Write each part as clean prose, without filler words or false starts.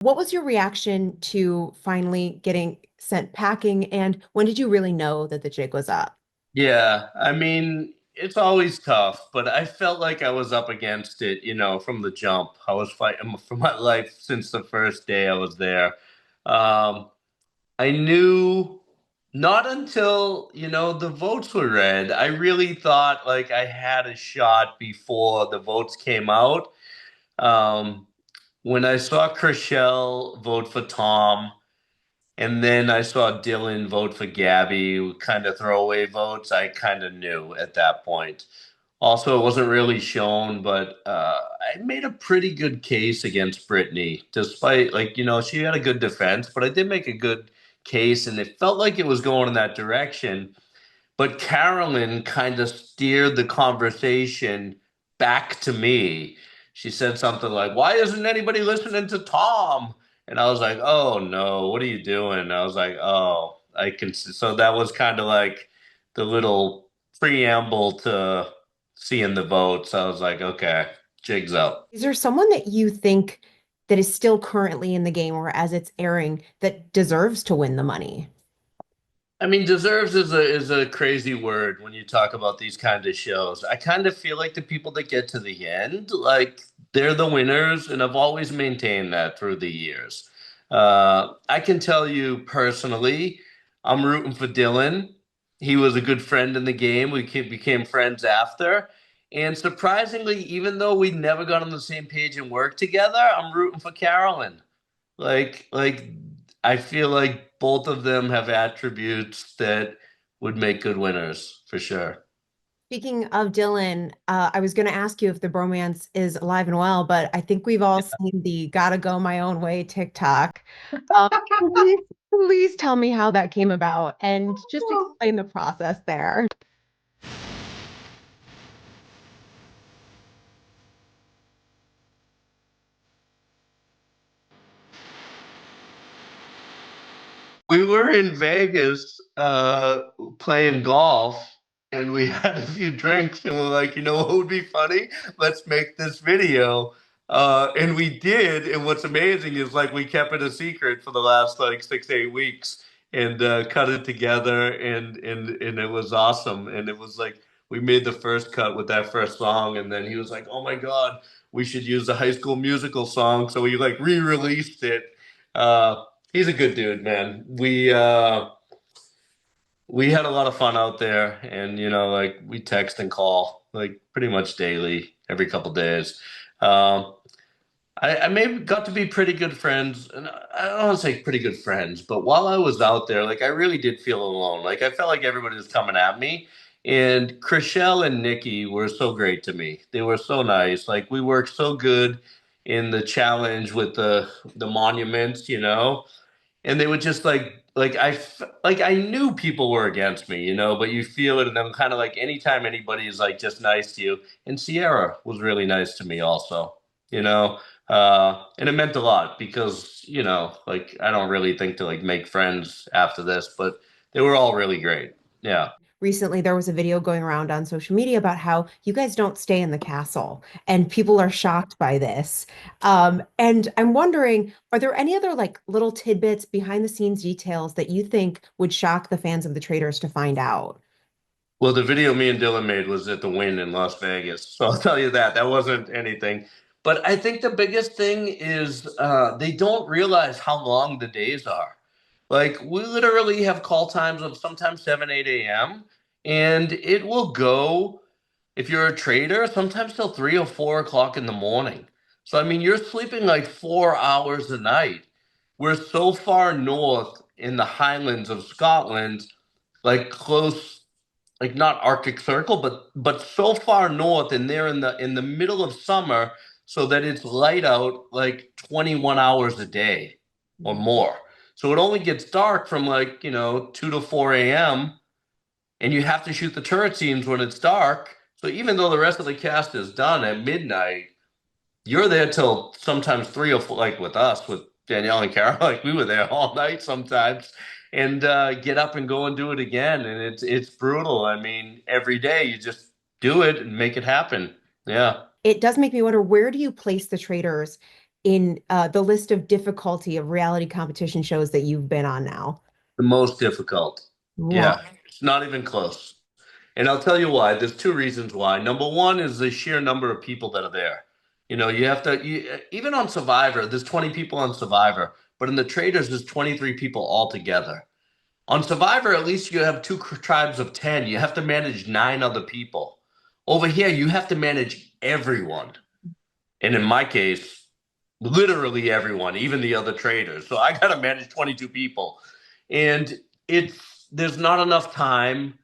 What was your reaction to finally getting sent packing, and when did you really know that the jig was up? Yeah, I mean, it's always tough, but I felt like I was up against it, from the jump. I was fighting for my life since the first day I was there. Um, I knew not until, the votes were read. I really thought like I had a shot before the votes came out. Um, when I saw Chriselle vote for Tom, and then I saw Dylan vote for Gabby, kind of throwaway votes. I kind of knew at that point. Also, it wasn't really shown, but I made a pretty good case against Brittany, despite, like, she had a good defense, but I did make a good case, and it felt like it was going in that direction. But Carolyn kind of steered the conversation back to me. She said something like, "Why isn't anybody listening to Tom?" And I was like, "Oh no, what are you doing?" I was like, "Oh, I can." So that was kind of like the little preamble to seeing the votes. I was like, "Okay, jig's up." Is there someone that you think that is still currently in the game or as it's airing that deserves to win the money? I mean, deserves is a crazy word when you talk about these kind of shows. I kind of feel like the people that get to the end, like they're the winners, and I've always maintained that through the years. I can tell you personally, I'm rooting for Dylan. He was a good friend in the game. Became friends after. And surprisingly, even though we never got on the same page and worked together, I'm rooting for Carolyn. Like I feel like both of them have attributes that would make good winners for sure. Speaking of Dylan, I was going to ask you if the bromance is alive and well, but I think we've all seen the "Gotta Go My Own Way" TikTok. Please tell me how that came about and just explain the process there. We were in Vegas playing golf and we had a few drinks and we're like, what would be funny? Let's make this video. And we did. And what's amazing is like we kept it a secret for the last like 6, 8 weeks and cut it together and it was awesome. And it was like we made the first cut with that first song and then he was like, "Oh my God, we should use the High School Musical song." So we like re-released it. He's a good dude, man. We had a lot of fun out there, and like we text and call like pretty much daily, every couple days. Um, I maybe got to be pretty good friends, and I don't want to say pretty good friends, but while I was out there, like I really did feel alone. Like I felt like everybody was coming at me, and Chriselle and Nikki were so great to me. They were so nice. Like we worked so good in the challenge with the monuments, and they would just like I knew people were against me, but you feel it, and then kind of like anytime anybody is like just nice to you, and Sierra was really nice to me also, you know, and it meant a lot because like I don't really think to like make friends after this, but they were all really great. Yeah. Recently, there was a video going around on social media about how you guys don't stay in the castle, and people are shocked by this. And I'm wondering, are there any other like little tidbits, behind the scenes details that you think would shock the fans of the Traitors to find out? Well, the video me and Dylan made was at the Wynn in Las Vegas. So I'll tell you that. That wasn't anything. But I think the biggest thing is they don't realize how long the days are. Like, we literally have call times of sometimes 7, 8 a.m. And it will go, if you're a trader, sometimes till 3 or 4 o'clock in the morning. So, I mean, you're sleeping like 4 hours a night. We're so far north in the Highlands of Scotland, like close, like not Arctic Circle, but so far north, and they're in the middle of summer, so that it's light out like 21 hours a day or more. So it only gets dark from like 2 to 4 a.m. and you have to shoot the turret scenes when it's dark. So even though the rest of the cast is done at midnight, you're there till sometimes 3 or 4, like with us, with Danielle and Carol, like we were there all night sometimes, and get up and go and do it again. And it's brutal. I mean, every day you just do it and make it happen. Yeah. It does make me wonder, where do you place the Traitors in the list of difficulty of reality competition shows that you've been on now? The most difficult. Wow. Yeah, it's not even close. And I'll tell you why. There's two reasons why. Number one is the sheer number of people that are there. You have to, even on Survivor, there's 20 people on Survivor, but in the Traitors, there's 23 people altogether. On Survivor, at least you have two tribes of 10. You have to manage nine other people. Over here, you have to manage everyone. And in my case, literally everyone, even the other traders. So I got to manage 22 people. And there's not enough time,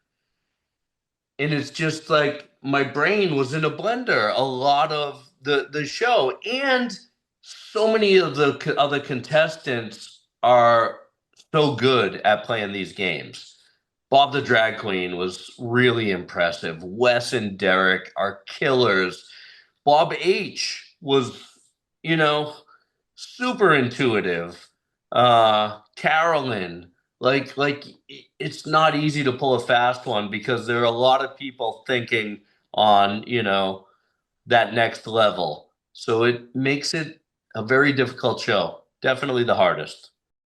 and it's just like my brain was in a blender a lot of the show, and so many of the other contestants are so good at playing these games. Bob the drag queen was really impressive. Wes and Derek are killers. Bob H was, you know super intuitive. Carolyn, like it's not easy to pull a fast one because there are a lot of people thinking on, that next level. So it makes it a very difficult show. Definitely the hardest.